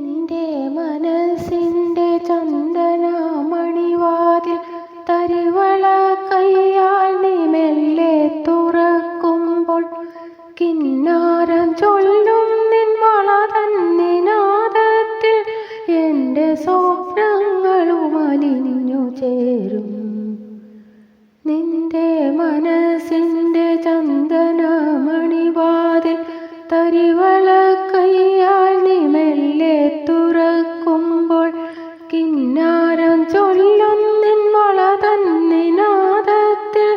നിന്റെ മനസ്സിൻ്റെ ചന്ദനമണിവാതിൽ തരിവള കയ്യാൽ നീ മെല്ലെ തുറക്കുമ്പോൾ കിന്നാരം ചൊല്ലും നിൻ വള തന്നിനാദത്തിൽ എൻ്റെ സ്വപ്നങ്ങളും അലിഞ്ഞു ചേരും. നിന്റെ മനസ്സിൻ്റെ ചന്ദനമണിവാതിൽ തരിവള കയ്യാൽ നീ മെല്ലെ തുറക്കുമ്പോൾ കിന്നാരം ചൊല്ലും നിൻ വള തന്നിനാദത്തിൽ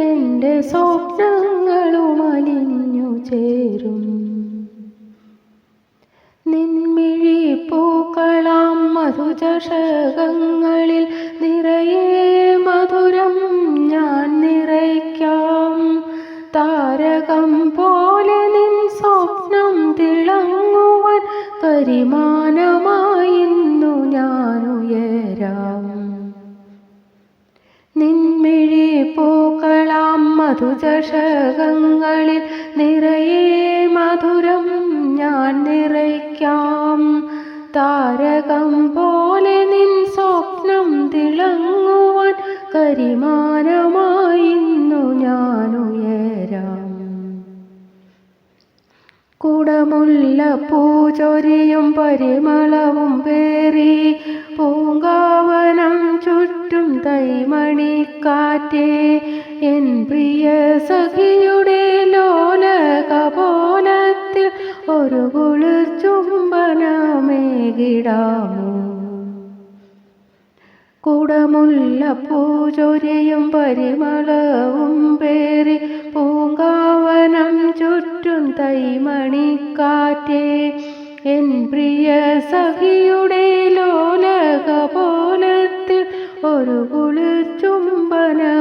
എൻ്റെ സ്വപ്നങ്ങളും അലിഞ്ഞു ചേരും. നിൻമിഴി പൂക്കളാം മധുചഷകങ്ങളിൽ നിറയെ മധുരം ഞാൻ നിറയ്ക്കാം. താരകം പോലെ നിൻ സ്വപ്നം തിളങ്ങുവാൻ പരിമാനമായിന്നു ഞാനുയരാം. നിൻമിഴി പൂക്കളാം മധുചഷകങ്ങളിൽ നിറയെ മധുരം ഞാൻ നിറയ്ക്കാം. താരകം പോലെ നിൻ സ്വപ്നം തിളങ്ങുവാൻ കരിമാനമായിന്നു ഞാനുയരാം. കുടമുല്ല പൂചൊരിയും പരിമളവും പേറി പൂങ്കാവനം ചുറ്റും തൈമണിക്കാറ്റേ എൻ പ്രിയ സഖിയുടെ ലോലകപോലത്തിൽ ഒരു കുളിർ ചുംബനമേകിടാമോ. കുടമുല്ല പൂചൊരിയും പരിമളവും പേറി പൂങ്കാവനം ചുറ്റും തൈമണിക്കാറ്റേ എൻ പ്രിയ സഖിയുടെ ലോലകപോലത്തിൽ ഒരു കുളിർ ചുംബനമേകിടാമോ.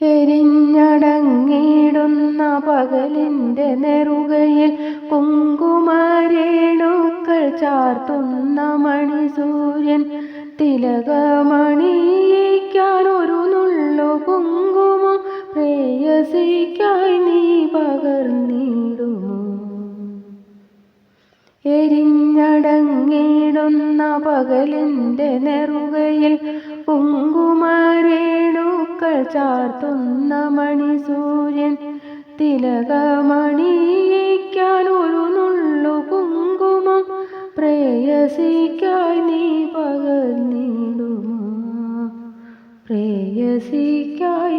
എരിഞ്ഞടങ്ങിടുന്ന പകലിൻ്റെ നെറുകയിൽ കുങ്കുമരേണുക്കൾ ചാർത്തുന്ന മണിസൂര്യൻ തിലകമണിയിക്കാൻ ഒരു നുള്ളു കുങ്കുമം പ്രേയസിക്കായി നീ പകർന്നിടുമോ. എരിഞ്ഞടങ്ങിടുന്ന പകലിൻ്റെ നെറുകയിൽ കുങ്കുമരേണുക്കൾ ചാർത്തുന്ന മണിസൂര്യൻ തിലകമണിയിക്കാൻ ഒരു നുള്ളു കുങ്കുമം പ്രേയസിക്കായി നീ പകർന്നിടുമോ. പ്രേയസിക്കായി